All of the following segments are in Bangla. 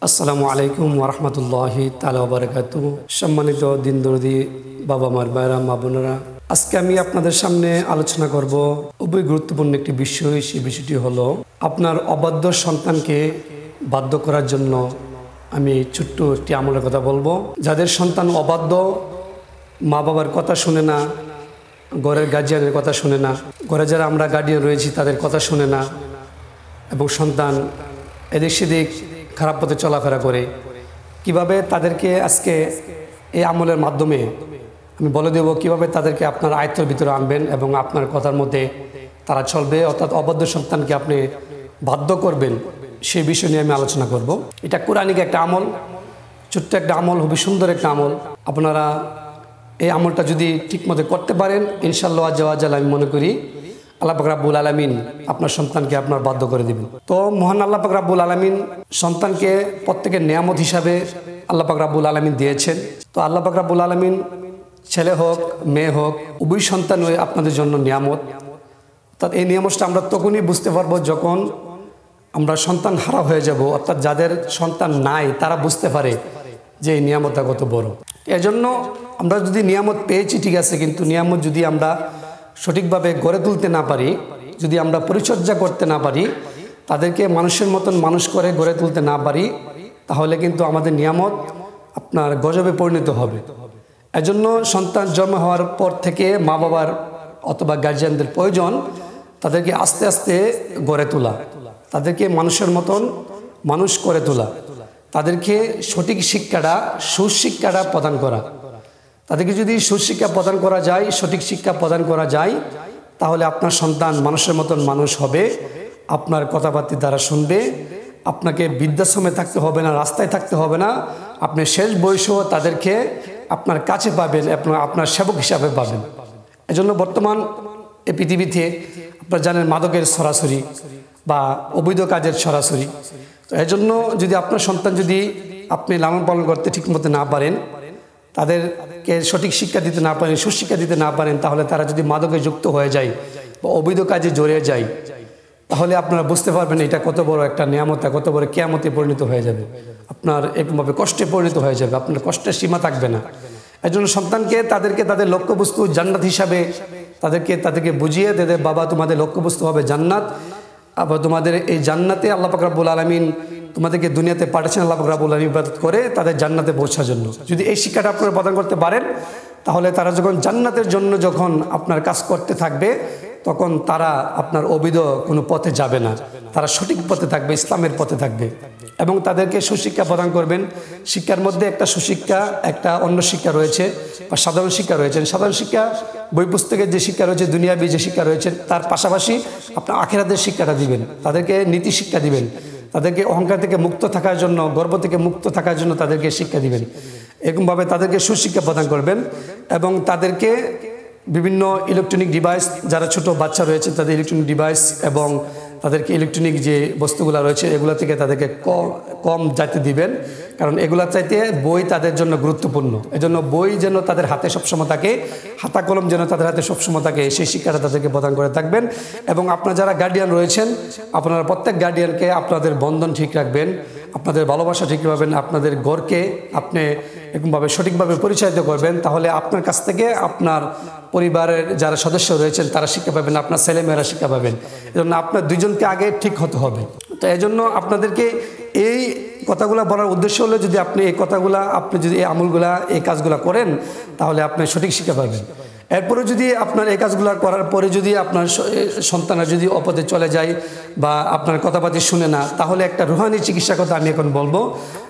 আসসালামু আলাইকুম ওরহমতুল্লাহি তাআলা ওয়া বারাকাতুহু। সম্মানিত দিনদর্দি বাবা মার ভাইরা মা বোনেরা, আজকে আমি আপনাদের সামনে আলোচনা করব খুবই গুরুত্বপূর্ণ একটি বিষয়। সেই বিষয়টি হলো আপনার অবাধ্য সন্তানকে বাধ্য করার জন্য আমি ছোট্ট একটি আমলের কথা বলবো। যাদের সন্তান অবাধ্য, মা বাবার কথা শুনে না, ঘরের গার্জিয়ানের কথা শুনে না, ঘরে যারা আমরা গার্ডিয়ান রয়েছি তাদের কথা শুনে না, এবং সন্তান এদিক সেদিক খারাপ পথে চলাফেরা করে, কিভাবে তাদেরকে আজকে এই আমলের মাধ্যমে আমি বলে দেব কিভাবে তাদেরকে আপনার আয়ত্তের ভিতরে আনবেন এবং আপনার কথার মধ্যে তারা চলবে, অর্থাৎ অবাধ্য সন্তানকে আপনি বাধ্য করবেন, সেই বিষয় নিয়ে আমি আলোচনা করব। এটা কোরআনিক একটা আমল, ছোট্ট একটা আমল, খুবই সুন্দর একটা আমল। আপনারা এই আমলটা যদি ঠিকমতো করতে পারেন, ইনশাআল্লাহ আজ্জাওয়াজাল আমি মনে করি আল্লাহ পাক রাব্বুল আলামিন আপনার সন্তানকে আপনার বাধ্য করে দিবেন। তো মহান আল্লাহ পাক রাব্বুল আলামিন সন্তানকে প্রত্যেকের নিয়ামত হিসাবে আল্লাহ পাক রাব্বুল আলামিন দিয়েছেন। তো আল্লাহ পাক রাব্বুল আলামিন ছেলে হোক মেয়ে হোক উভয় সন্তান হয়ে আপনাদের জন্য নিয়ামত। অর্থাৎ এই নিয়ামতটা আমরা তখনই বুঝতে পারবো যখন আমরা সন্তান হারা হয়ে যাব, অর্থাৎ যাদের সন্তান নাই তারা বুঝতে পারে যে এই নিয়ামতটা কত বড়। এজন্য আমরা যদি নিয়ামত পেয়েছি ঠিক আছে, কিন্তু নিয়ামত যদি আমরা সঠিকভাবে গড়ে তুলতে না পারি, যদি আমরা পরিচর্যা করতে না পারি, তাদেরকে মানুষের মতন মানুষ করে গড়ে তুলতে না পারি, তাহলে কিন্তু আমাদের নিয়ামত আপনার গজবে পরিণত হবে। এজন্য সন্তান জন্ম হওয়ার পর থেকে মা বাবার অথবা গার্জিয়ানদের প্রয়োজন তাদেরকে আস্তে আস্তে গড়ে তোলা, তাদেরকে মানুষের মতন মানুষ করে তোলা, তাদেরকে সঠিক শিক্ষাটা সুশিক্ষাটা প্রদান করা। তাদেরকে যদি সুশিক্ষা প্রদান করা যায়, সঠিক শিক্ষা প্রদান করা যায়, তাহলে আপনার সন্তান মানুষের মতন মানুষ হবে, আপনার কথাবার্তা দ্বারা শুনবে, আপনাকে বৃদ্ধাশ্রমে থাকতে হবে না, রাস্তায় থাকতে হবে না, আপনি শেষ বয়সেও তাদেরকে আপনার কাছে পাবেন, আপনার সেবক হিসাবে পাবেন। এজন্য বর্তমান এই পৃথিবীতে আপনারা জানেন মাদকের সরাসরি বা অবৈধ কাজের সরাসরি। তো এজন্য যদি আপনার সন্তান যদি আপনি লালন পালন করতে ঠিকমতো না পারেন, তাদেরকে সঠিক শিক্ষা দিতে না পারেন, সুশিক্ষা দিতে না পারেন, তাহলে তারা যদি মাদকে যুক্ত হয়ে যায় বা অবৈধ কাজে জড়িয়ে যায়, তাহলে আপনারা বুঝতে পারবেন এটা কত বড় একটা নিয়ামত, কত বড় কিয়ামতে পরিণত হয়ে যাবে, আপনার এরকমভাবে কষ্টে পরিণত হয়ে যাবে, আপনার কষ্টের সীমা থাকবে না। এই জন্য সন্তানকে তাদেরকে তাদের লক্ষ্যবস্তু জান্নাত হিসাবে তাদেরকে বুঝিয়ে তাদের বাবা তোমাদের লক্ষ্যবস্তু হবে জান্নাত, আবার তোমাদের এই জান্নাতে আল্লাহ পাক রাব্বুল আলামিন তোমাদেরকে দুনিয়াতে পাঠিয়েছেন আল্লাহ পাক রাব্বুল আলামিন ইবাদত করে তাদের জান্নাতে পৌঁছার জন্য। যদি এই শিক্ষাটা আপনারা প্রদান করতে পারেন, তাহলে তারা যখন জান্নাতের জন্য যখন আপনার কাজ করতে থাকবে, তখন তারা আপনার অবৈধ কোনো পথে যাবে না, তারা সঠিক পথে থাকবে, ইসলামের পথে থাকবে। এবং তাদেরকে সুশিক্ষা প্রদান করবেন। শিক্ষার মধ্যে একটা সুশিক্ষা, একটা অন্য শিক্ষা রয়েছে বা সাধারণ শিক্ষা রয়েছে। সাধারণ শিক্ষা বই পুস্তকের যে শিক্ষা রয়েছে, দুনিয়াবী যে শিক্ষা রয়েছে, তার পাশাপাশি আপনার আখিরাতের শিক্ষাটা দিবেন, তাদেরকে নীতি শিক্ষা দিবেন, তাদেরকে অহংকার থেকে মুক্ত থাকার জন্য, গর্ব থেকে মুক্ত থাকার জন্য তাদেরকে শিক্ষা দিবেন। এরকমভাবে তাদেরকে সুশিক্ষা প্রদান করবেন এবং তাদেরকে বিভিন্ন ইলেকট্রনিক ডিভাইস, যারা ছোট বাচ্চা রয়েছে তাদের ইলেকট্রনিক ডিভাইস এবং তাদেরকে ইলেকট্রনিক যে বস্তুগুলো রয়েছে এগুলো থেকে তাদেরকে কম যাইতে দিবেন, কারণ এগুলা চাইতে বই তাদের জন্য গুরুত্বপূর্ণ। এজন্য বই যেন তাদের হাতে সবসময় থাকে, খাতা কলম যেন তাদের হাতে সবসময় থাকে, সেই শিক্ষাটা তাদেরকে প্রদান করে থাকবেন। এবং আপনারা যারা গার্ডিয়ান রয়েছেন, আপনারা প্রত্যেক গার্ডিয়ানকে আপনাদের বন্ধন ঠিক রাখবেন, আপনাদের ভালোবাসা ঠিক রাখবেন, আপনাদের ঘরকে আপনি এরকমভাবে সঠিকভাবে পরিচালিত করবেন, তাহলে আপনার কাছ থেকে আপনার পরিবারের যারা সদস্য রয়েছেন তারা শিক্ষা পাবেন, আপনার ছেলেমেয়েরা শিক্ষা পাবেন। এজন্য আপনার দুইজনকে আগে ঠিক হতে হবে। তো এজন্য আপনাদেরকে এই কথাগুলো বলার উদ্দেশ্য হলো, যদি আপনি এই কথাগুলা, আপনি যদি এই আমলগুলা, এই কাজগুলা করেন, তাহলে আপনি সঠিক শিক্ষা পাবেন। এরপরে যদি আপনার এই কাজগুলো করার পরে যদি আপনার সন্তানরা যদি অপথে চলে যায় বা আপনার কথাবার্তা শুনে না, তাহলে একটা রুহানি চিকিৎসার কথা আমি এখন বলবো,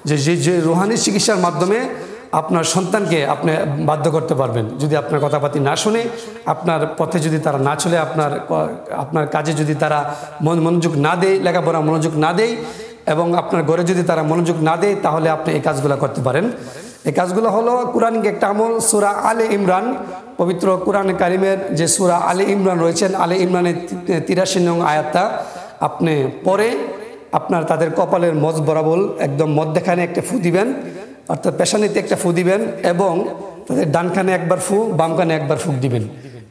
যে রুহানি চিকিৎসার মাধ্যমে আপনার সন্তানকে আপনি বাধ্য করতে পারবেন। যদি আপনার কথাবার্তা না শুনে, আপনার পথে যদি তারা না চলে, আপনার কাজে যদি তারা মনোযোগ না দেয়, লেখাপড়া মনোযোগ না দেয়, এবং আপনার ঘরে যদি তারা মনোযোগ না দেয়, তাহলে আপনি এই কাজগুলো করতে পারেন। এই কাজগুলো হলো কোরআনিক একটা আমল। সূরা আলে ইমরান, পবিত্র কোরআন কারিমের যে সূরা আলে ইমরান রয়েছেন, আলে ইমরানের 83 নং আয়াতটা আপনি পরে আপনার তাদের কপালের মজ বরাবর একদম মধ্যখানে একটা ফু দিবেন, অর্থাৎ পেশানিতে একটা ফু দিবেন, এবং তাদের ডান কানে একবার ফু, বাম কানে একবার ফুক দিবেন।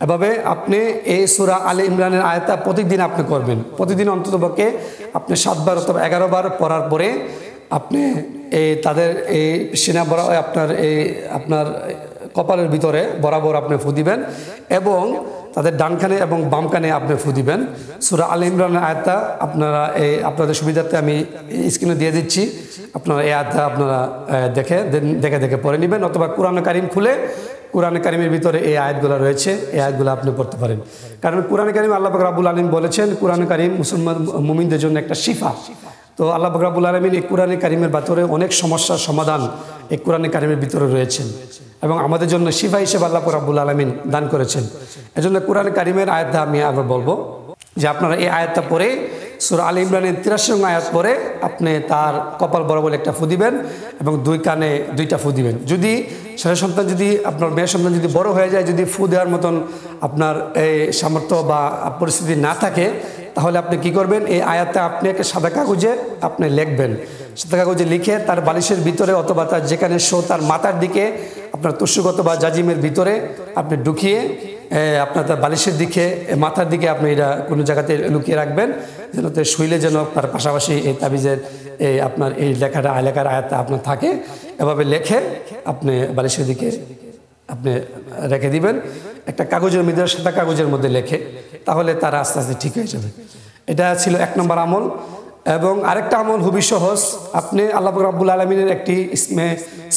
এভাবে আপনি এই সূরা আলে ইমরানের আয়াতটা প্রতিদিন আপনি করবেন। প্রতিদিন অন্ততপক্ষে আপনি 7 বার অথবা 11 বার পড়ার পরে আপনি তাদের এই সিনা বরাবর আপনার কপালের ভিতরে বরাবর আপনি ফু দিবেন এবং তাদের ডান কানে এবং বাম কানে আপনি ফু দিবেন। সূরা আল ইমরানের আয়াতটা আপনাদের সুবিধার্থে আমি স্ক্রিনে দিয়ে দিচ্ছি, আপনারা এই আয়াতটা আপনারা দেখে পড়ে নেবেন, অথবা কোরআনে কারিম খুলে কোরআনে কারিমের ভিতরে এই আয়াতগুলো রয়েছে, এই আয়াতগুলো আপনি পড়তে পারেন। কারণ কোরআনে কারিম আল্লাহ পাক রব্বুল আলামিন বলেছেন কোরআনে কারিম মুসলমান মুমিনদের জন্য একটা শিফা। তো আল্লাহ পাক রব্বুল আলামিন এই কোরআনে কারিমের ভিতরে অনেক সমস্যার সমাধান এই কোরআনে কারিমের ভিতরে রয়েছেন এবং আমাদের জন্য শিফা হিসেবে আল্লাহ পাক রব্বুল আলামিন দান করেছেন। এজন্য কোরআনে কারিমের আয়াতটা আমি আবার বলবো যে আপনারা এই আয়াতটা পড়ে সূরা আল ইমরানের 83 নং আয়াত পড়ে আপনি তার কপাল বরাবর একটা ফু দিবেন এবং দুই কানে দুইটা ফু দিবেন। যদি ছেলে সন্তান যদি আপনার মেয়ে সন্তান যদি বড় হয়ে যায়, যদি ফু দেওয়ার মতন আপনার এই সামর্থ্য বা পরিস্থিতি না থাকে, তাহলে আপনি কি করবেন, এই আয়াতটা আপনি একটা সাদা কাগজে আপনি লিখবেন। সাদা কাগজে লিখে তার বালিশের ভিতরে অথবা তার যেখানে তার মাথার দিকে আপনার তুষুক বা জাজিমের ভিতরে আপনি ঢুকিয়ে আপনার তার বালিশের দিকে মাথার দিকে আপনি এটা কোনো জায়গাতে লুকিয়ে রাখবেন, যেন তো শুইলে যেন তার পাশাপাশি এই তাবিজের আপনার এই লেখার আয়াতটা আপনার থাকে। এভাবে লেখে আপনি বালিশের দিকে আপনি রেখে দিবেন, একটা কাগজের মধ্যে সাদা কাগজের মধ্যে লেখে, তাহলে তারা আস্তে আস্তে ঠিক হয়ে যাবে। এটা ছিল 1 নম্বর আমল। এবং আরেকটা আমল খুবই সহজ, আপনি আল্লাহ পাক রব্বুল আলামিনের একটি ইসমে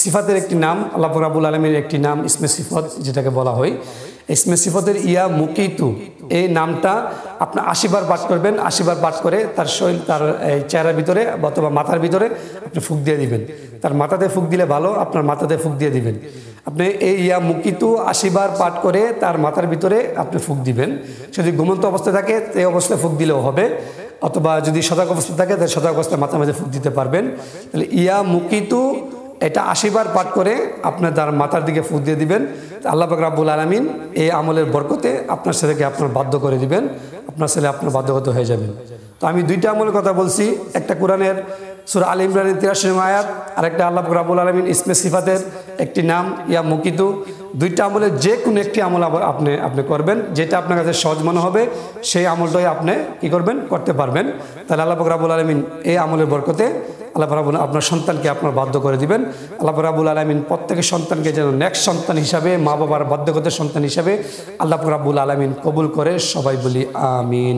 সিফাতের একটি নাম, আল্লাহ পাক রব্বুল আলামিনের একটি নাম ইসমে সিফত যেটাকে বলা হয়, ইসমে সিফতের ইয়া মুকিতু এই নামটা আপনি 80 বার পাঠ করবেন। 80 বার পাঠ করে তার তার চেহারার ভিতরে অথবা মাথার ভিতরে আপনি ফুঁক দিয়ে দিবেন। তার মাথাতে ফুঁক দিলে ভালো, আপনার মাথাতে ফুঁক দিয়ে দিবেন। আপনি এই ইয়া মুকিতু 80 বার পাঠ করে তার মাথার ভিতরে আপনি ফুঁক দিবেন। যদি ঘুমন্ত অবস্থায় থাকে এই অবস্থায় ফুঁক দিলেও হবে, অথবা যদি সজাগ অবস্থা থাকে তাহলে সজাগ অবস্থায় মাথা মাঝে ফুঁক দিতে পারবেন। তাহলে ইয়া মুকিতু এটা 80 বার পাঠ করে আপনার তার মাথার দিকে ফুঁক দিয়ে দিবেন। আল্লাহ পাক রব্বুল আলামিন এই আমলের বরকতে আপনার ছেলেকে আপনার বাধ্য করে দিবেন, আপনার ছেলে আপনার বাধ্যগত হয়ে যাবেন। তো আমি দুইটা আমলের কথা বলছি, একটা কোরআনের সূরা আল ইমরানের 83 নং আয়াত, আর একটা আল্লাহ পাক রব্বুল আলামিন ইসমে সিফাতের একটি নাম ইয়া মুকিতু। দুইটা আমলের যে কোনো একটি আমল আবার আপনি করবেন, যেটা আপনার কাছে সহজ মনে হবে সেই আমলটাই আপনি কি করবেন, করতে পারবেন। তাহলে আল্লাহ পাক রব্বুল আলামিন এই আমলের বরকতে আল্লাহ পাক রব্বুল আপনার সন্তানকে আপনার বাধ্য করে দিবেন। আল্লাহ পাক রব্বুল আলামিন প্রত্যেকের সন্তানকে যেন নেক্সট সন্তান হিসাবে, মা বাবার বাধ্যগত সন্তান হিসাবে আল্লাহ পাক রব্বুল আলামিন কবুল করে, সবাই বলি আমিন।